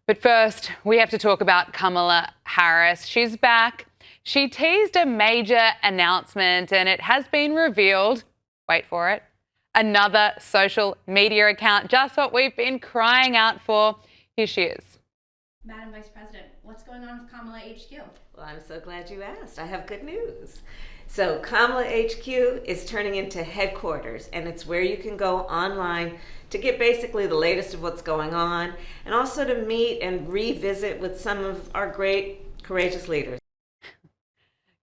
But first, we have to talk about Kamala Harris. She's back. She teased a major announcement and it has been revealed, wait for it, another social media account, just what we've been crying out for. Here she is. Madam Vice President, what's going on with Kamala HQ? Well, I'm so glad you asked. I have good news. So Kamala HQ is turning into headquarters, and it's where you can go online to get basically the latest of what's going on, and also to meet and revisit with some of our great, courageous leaders.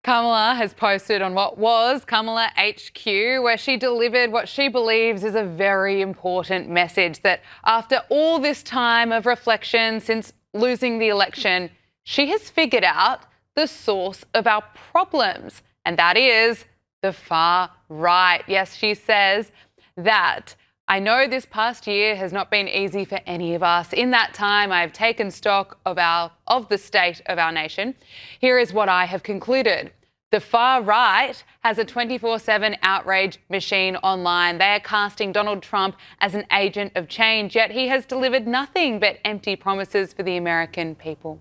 Kamala has posted on what was Kamala HQ, where she delivered what she believes is a very important message, that after all this time of reflection since losing the election, she has figured out the source of our problems, and that is the far right. Yes, she says that I know this past year has not been easy for any of us. In that time, I have taken stock of the state of our nation. Here is what I have concluded. The far right has a 24/7 outrage machine online. They are casting Donald Trump as an agent of change, yet he has delivered nothing but empty promises for the American people.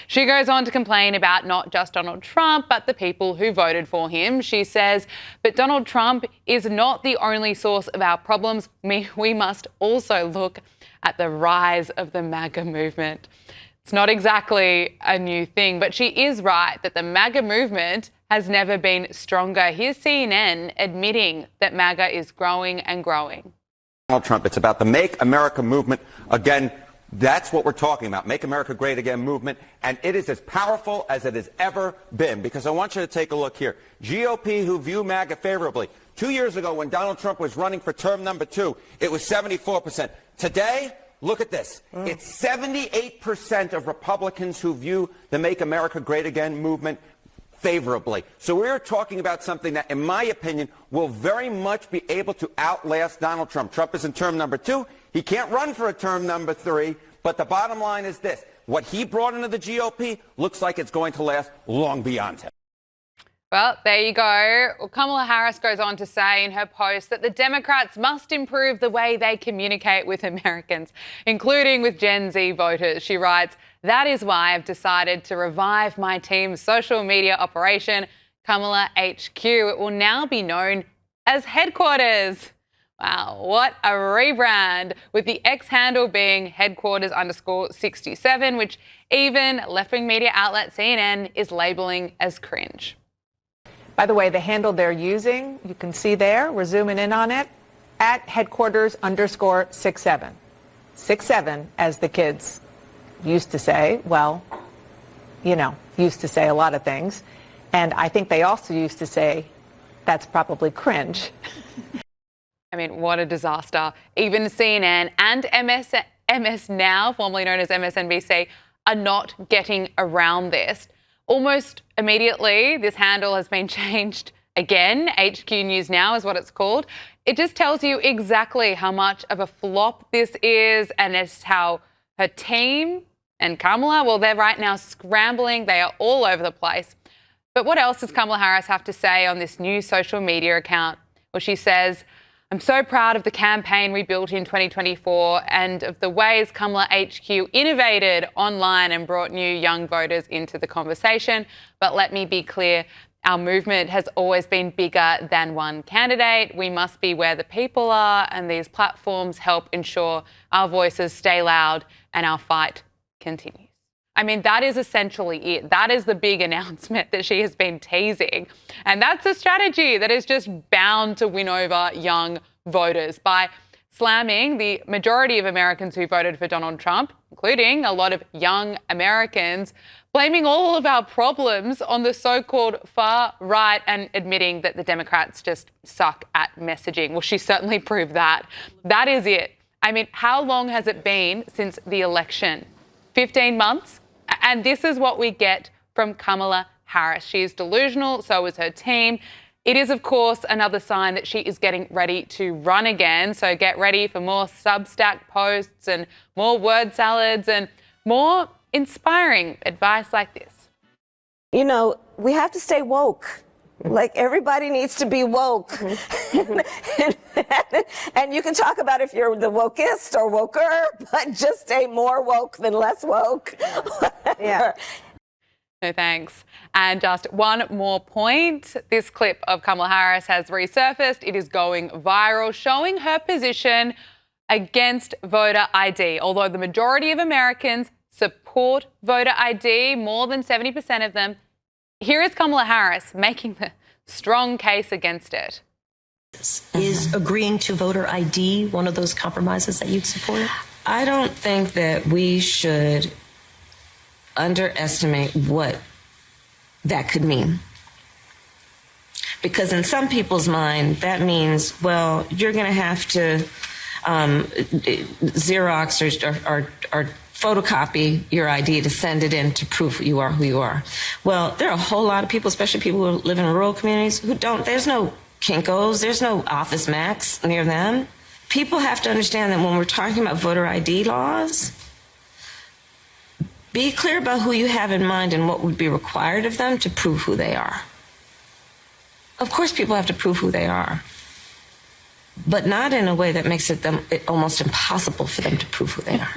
She goes on to complain about not just Donald Trump, but the people who voted for him. She says, but Donald Trump is not the only source of our problems. We must also look at the rise of the MAGA movement. It's not exactly a new thing, but she is right that the MAGA movement has never been stronger. Here's CNN admitting that MAGA is growing and growing. Donald Trump, it's about the Make America movement again. That's what we're talking about, Make America Great Again movement, and it is as powerful as it has ever been, because I want you to take a look here. GOP who view MAGA favorably. 2 years ago when Donald Trump was running for term number 2, it was 74%. Today, look at this. It's 78% of Republicans who view the Make America Great Again movement favorably. So we're talking about something that, in my opinion, will very much be able to outlast Donald Trump. Trump is in term number 2. He can't run for a term number 3. But the bottom line is this. What he brought into the GOP looks like it's going to last long beyond him. Well, there you go. Well, Kamala Harris goes on to say in her post that the Democrats must improve the way they communicate with Americans, including with Gen Z voters. She writes, that is why I've decided to revive my team's social media operation, Kamala HQ. It will now be known as headquarters. Wow, what a rebrand, with the X handle being headquarters_67, which even left-wing media outlet CNN is labeling as cringe. By the way, the handle they're using, you can see there, we're zooming in on it, at headquarters_67. 67, as the kids used to say. Well, you know, used to say a lot of things. And I think they also used to say, that's probably cringe. I mean, what a disaster. Even CNN and MS Now, formerly known as MSNBC, are not getting around this. Almost immediately, this handle has been changed again. HQ News Now is what it's called. It just tells you exactly how much of a flop this is, and it's how her team and Kamala, well, they're right now scrambling. They are all over the place. But what else does Kamala Harris have to say on this new social media account? Well, she says, I'm so proud of the campaign we built in 2024 and of the ways Kamala HQ innovated online and brought new young voters into the conversation. But let me be clear, our movement has always been bigger than one candidate. We must be where the people are, and these platforms help ensure our voices stay loud and our fight continues. I mean, that is essentially it. That is the big announcement that she has been teasing. And that's a strategy that is just bound to win over young voters by slamming the majority of Americans who voted for Donald Trump, including a lot of young Americans, blaming all of our problems on the so-called far right and admitting that the Democrats just suck at messaging. Well, she certainly proved that. That is it. I mean, how long has it been since the election? 15 months? And this is what we get from Kamala Harris. She is delusional, so is her team. It is, of course, another sign that she is getting ready to run again. So get ready for more Substack posts and more word salads and more inspiring advice like this. You know, we have to stay woke. Like, everybody needs to be woke. And you can talk about if you're the wokest or woker, but just stay more woke than less woke. Yeah. No thanks. And just one more point. This clip of Kamala Harris has resurfaced. It is going viral, showing her position against voter ID. Although the majority of Americans support voter ID, more than 70% of them, here is Kamala Harris making the strong case against it. Is agreeing to voter ID one of those compromises that you'd support? I don't think that we should underestimate what that could mean. Because in some people's mind, that means, well, you're going to have to Xerox or photocopy your ID to send it in to prove you are who you are. Well, there are a whole lot of people, especially people who live in rural communities, who don't. There's no Kinko's, there's no Office Max near them. People have to understand that when we're talking about voter ID laws, be clear about who you have in mind and what would be required of them to prove who they are. Of course, people have to prove who they are, but not in a way that makes it almost impossible for them to prove who they are.